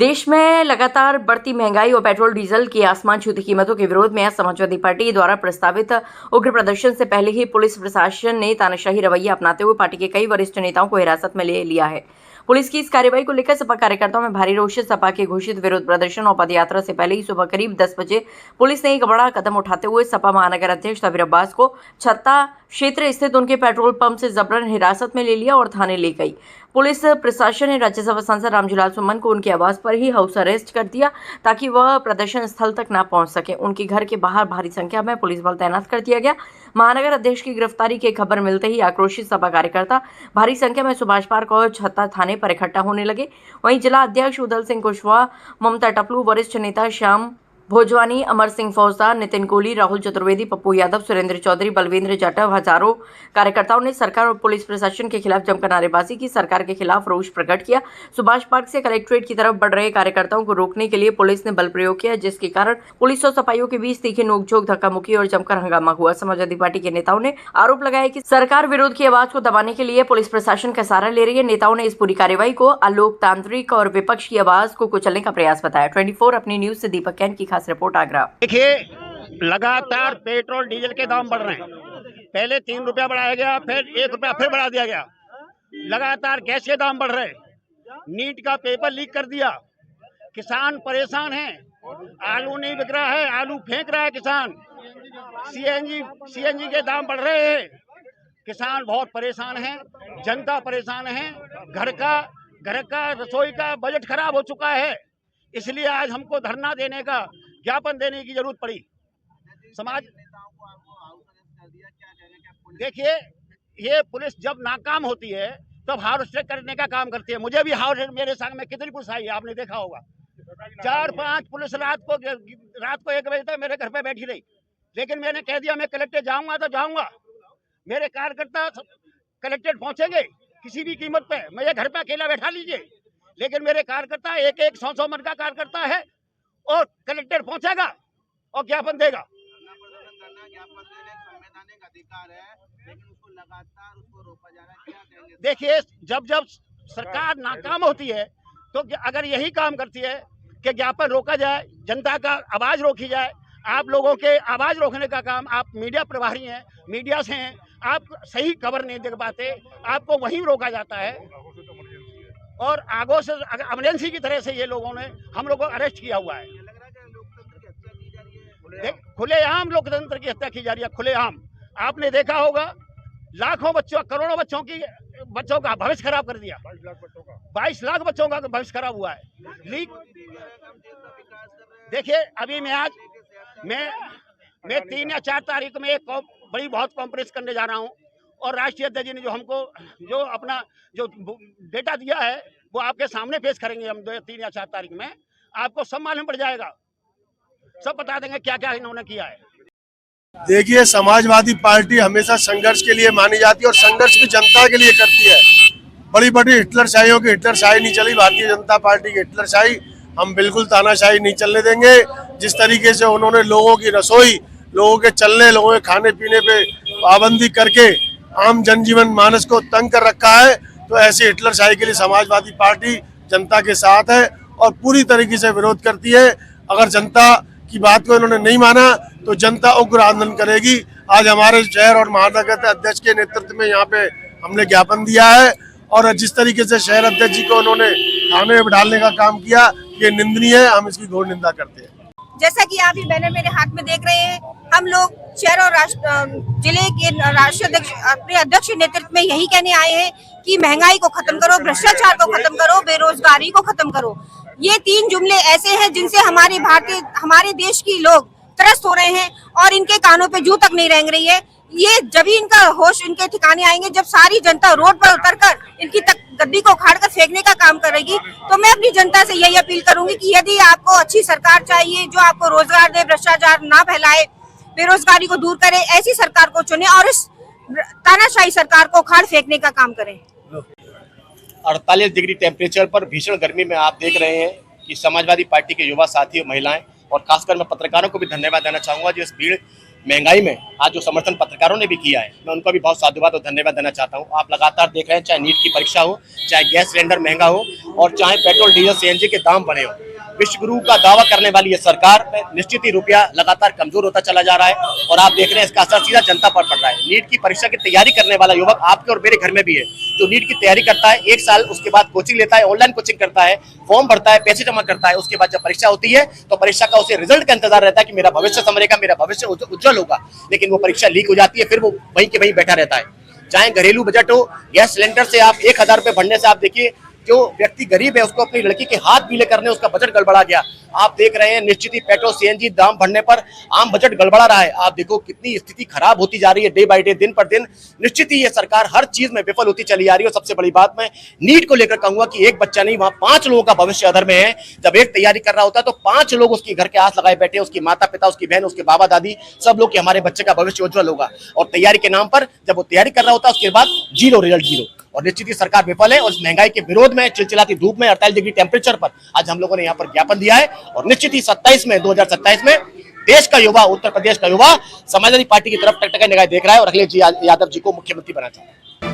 देश में लगातार बढ़ती महंगाई और पेट्रोल डीजल की आसमान छूती कीमतों के विरोध में समाजवादी पार्टी द्वारा प्रस्तावित उग्र प्रदर्शन से पहले ही पुलिस प्रशासन ने तानाशाही रवैया अपनाते हुए पार्टी के कई वरिष्ठ नेताओं को हिरासत में ले लिया है। पुलिस की इस कार्रवाई को लेकर सपा कार्यकर्ताओं में भारी रोष। सपा के घोषित विरोध प्रदर्शन और पदयात्रा से पहले ही सुबह करीब 10 बजे पुलिस ने एक बड़ा कदम उठाते हुए सपा महानगर अध्यक्ष सबीर अब्बास को छत्ता क्षेत्र स्थित उनके पेट्रोल पंप से जबरन हिरासत में ले लिया और थाने ले गई। पुलिस प्रशासन ने राज्यसभा सांसद रामजीलाल सुमन को उनके आवास पर ही हाउस अरेस्ट कर दिया ताकि वह प्रदर्शन स्थल तक न पहुंच सके। उनके घर के बाहर भारी संख्या में पुलिस बल तैनात कर दिया गया। महानगर अध्यक्ष की गिरफ्तारी की खबर मिलते ही आक्रोशित सपा कार्यकर्ता भारी संख्या में सुभाष पार्क और छत्ता थाने पर इकट्ठा होने लगे। वहीं जिला अध्यक्ष उदल सिंह कुशवाहा, ममता टपलू, वरिष्ठ नेता श्याम भोजवानी, अमर सिंह फौजदार, नितिन कोहली, राहुल चतुर्वेदी, पप्पू यादव, सुरेंद्र चौधरी, बलवेंद्र जाटव, हजारों कार्यकर्ताओं ने सरकार और पुलिस प्रशासन के खिलाफ जमकर नारेबाजी की। सरकार के खिलाफ रोष प्रकट किया। सुभाष पार्क से कलेक्ट्रेट की तरफ बढ़ रहे कार्यकर्ताओं को रोकने के लिए पुलिस ने बल प्रयोग किया, जिसके कारण पुलिस और सपाइयों के बीच तीखी नोकझोंक, धक्का मुक्की और जमकर हंगामा हुआ। समाजवादी पार्टी के नेताओं ने आरोप लगाया कि सरकार विरोध की आवाज को दबाने के लिए पुलिस प्रशासन का सहारा ले रही है। नेताओं ने इस पूरी कार्रवाई को अलोकतांत्रिक और विपक्ष की आवाज को कुचलने का प्रयास बताया। 24 अपनी न्यूज से दीपक कैन की खास रिपोर्ट आगरा। देखिए, लगातार पेट्रोल डीजल के दाम बढ़ रहे हैं। पहले 3 रुपया बढ़ाया गया, फिर 1 रुपया फिर बढ़ा दिया गया। लगातार गैस के दाम बढ़ रहे। नीट का पेपर लीक कर दिया। किसान परेशान हैं। आलू नहीं बिक रहा है, आलू फेंक रहा है किसान। सीएनजी के दाम बढ़ रहे हैं। किसान बहुत परेशान हैं, जनता परेशान है। घर का रसोई का बजट खराब हो चुका है। इसलिए आज हमको धरना देने का, ज्ञापन देने की जरूरत पड़ी। समाज देखिए, ये पुलिस जब नाकाम होती है तब हाउस अरेस्ट करने का काम करती है। मुझे भी हाउस अरेस्ट, मेरे संग में कितनी पुलिस आई है आपने देखा होगा। 4-5 पुलिस रात को 1 बजे तक मेरे घर पे बैठी रही, लेकिन मैंने कह दिया मैं कलेक्टर जाऊंगा तो जाऊंगा। मेरे कार्यकर्ता कलेक्टर पहुंचेंगे किसी भी कीमत पे, मुझे घर पे अकेला बैठा लीजिए, लेकिन मेरे कार्यकर्ता एक 100 मन का कार्यकर्ता है और कलेक्टर पहुंचेगा और ज्ञापन देगा। संवैधानिक अधिकार है, लेकिन उसको लगातार रोका जा रहा है। क्या कहेंगे? देखिए, जब सरकार नाकाम होती है तो अगर यही काम करती है कि ज्ञापन रोका जाए, जनता का आवाज रोकी जाए। आप लोगों के आवाज रोकने का काम, आप मीडिया प्रभारी हैं, मीडिया से हैं, आप सही खबर नहीं दे पाते, आपको वहीं रोका जाता है। और आगों से एमरजेंसी की तरह से ये लोगों ने हम लोगों को अरेस्ट किया हुआ है। खुलेआम लोकतंत्र की हत्या की जा रही है, खुलेआम। आपने देखा होगा, लाखों बच्चों, करोड़ों बच्चों का भविष्य खराब कर दिया। 22 लाख बच्चों का भविष्य खराब हुआ है। लीक देखिए, अभी मैं 3 या 4 तारीख में एक बड़ी बहुत कॉन्फ्रेंस करने जा रहा हूँ, और राष्ट्रीय अध्यक्ष जी ने जो अपना डेटा दिया है वो आपके सामने पेश करेंगे हम 3 या 4 तारीख में। आपको सब मालूम पड़ जाएगा, सब बता देंगे क्या क्या इन्होंने किया है। देखिए, समाजवादी पार्टी हमेशा संघर्ष के लिए मानी जाती है और संघर्ष भी जनता के लिए करती है। बड़ी बड़ी हिटलरशाहियों की हिटलरशाही नहीं चली, भारतीय जनता पार्टी की हिटलरशाही हम बिल्कुल तानाशाही नहीं चलने देंगे। जिस तरीके से उन्होंने लोगों की रसोई, लोगों के चलने, लोगों के खाने पीने पे पाबंदी करके आम जनजीवन मानस को तंग कर रखा है, तो ऐसी हिटलरशाही के लिए समाजवादी पार्टी जनता के साथ है और पूरी तरीके से विरोध करती है। अगर जनता की बात को इन्होंने नहीं माना तो जनता उग्र आंदोलन करेगी। आज हमारे शहर और महानगर अध्यक्ष के नेतृत्व में यहाँ पे हमने ज्ञापन दिया है, और जिस तरीके से शहर अध्यक्ष जी को उन्होंने थाने में डालने का काम किया, ये निंदनीय है। हम इसकी घोर निंदा करते हैं। जैसा कि आप ये बैनर मेरे हाथ में देख रहे हैं, हम लोग शहर और जिले के राष्ट्रीय अध्यक्ष, अपने अध्यक्ष के नेतृत्व में यही कहने आए हैं कि महंगाई को खत्म करो, भ्रष्टाचार को खत्म करो, बेरोजगारी को खत्म करो। ये 3 जुमले ऐसे हैं जिनसे हमारे देश की लोग त्रस्त हो रहे हैं और इनके कानों पे जू तक नहीं रेंग रही है। ये जब ही इनका होश इनके ठिकाने आएंगे, जब सारी जनता रोड पर उतरकर इनकी गद्दी को उखाड़ कर फेंकने का काम करेगी। तो मैं अपनी जनता से यही अपील करूंगी कि यदि आपको अच्छी सरकार चाहिए जो आपको रोजगार दे, भ्रष्टाचार ना फैलाए, बेरोजगारी को दूर करे, ऐसी सरकार को चुने और इस तानाशाही सरकार को उखाड़ फेंकने का काम करें। 48 डिग्री टेम्परेचर पर भीषण गर्मी में आप देख रहे हैं कि समाजवादी पार्टी के युवा साथी और महिलाएं, और खासकर मैं पत्रकारों को भी धन्यवाद देना चाहूंगा जो इस भीड़ महंगाई में आज जो समर्थन पत्रकारों ने भी किया है, मैं उनका भी बहुत साधुवाद और धन्यवाद देना चाहता हूं। आप लगातार देख रहे हैं, चाहे नीट की परीक्षा हो, चाहे गैस सिलेंडर महंगा हो और चाहे पेट्रोल डीजल सीएनजी के दाम बढ़े हो, विश्व गुरु का दावा करने वाली ये सरकार में निश्चित ही रुपया लगातार कमजोर होता चला जा रहा है और आप देख रहे हैं इसका असर सीधा जनता पर पड़ रहा है। नीट की परीक्षा की तैयारी करने वाला युवक आपके और मेरे घर में भी है, जो नीट की तैयारी करता है, 1 साल उसके बाद कोचिंग लेता है, ऑनलाइन कोचिंग करता है, फॉर्म भरता है, पैसे जमा करता है, उसके बाद जब परीक्षा होती है तो परीक्षा का उसे रिजल्ट का इंतजार रहता है कि मेरा भविष्य संवरेगा, मेरा भविष्य उज्जवल होगा, लेकिन वो परीक्षा लीक हो जाती है, फिर वो वहीं के वहीं बैठा रहता है। चाहे घरेलू बजट हो, गैस सिलेंडर से आप 1000 रुपए भरने से आप देखिए जो व्यक्ति गरीब है उसको अपनी लड़की के हाथ पीले करने उसका बजट गड़बड़ा गया। आप देख रहे हैं निश्चित ही पेट्रोल सीएनजी दाम बढ़ने पर आम बजट गड़बड़ा रहा है। आप देखो कितनी स्थिति खराब होती जा रही है डे बाय डे, दिन पर दिन। निश्चित ही ये सरकार हर चीज में विफल होती चली जा रही है। सबसे बड़ी बात मैं नीट को लेकर कहूंगा कि एक बच्चा नहीं, वहां 5 लोगों का भविष्य अधर में है। जब एक तैयारी कर रहा होता है तो 5 लोग उसके घर के आस लगाए बैठे, उसके माता पिता, उसकी बहन, उसके बाबा दादी, सब लोग कि हमारे बच्चे का भविष्य उज्जवल होगा। और तैयारी के नाम पर जब वो तैयारी कर रहा होता है उसके बाद जीरो रिजल्ट, जीरो। और निश्चित ही सरकार विफल है और इस महंगाई के विरोध में, चिलचिलाती धूप में, 48 डिग्री टेम्परेचर पर आज हम लोगों ने यहाँ पर ज्ञापन दिया है। और निश्चित ही 2027 में देश का युवा, उत्तर प्रदेश का युवा समाजवादी पार्टी की तरफ टकटकी निगाह देख रहा है और अखिलेश यादव जी को मुख्यमंत्री बनाना चाहता है।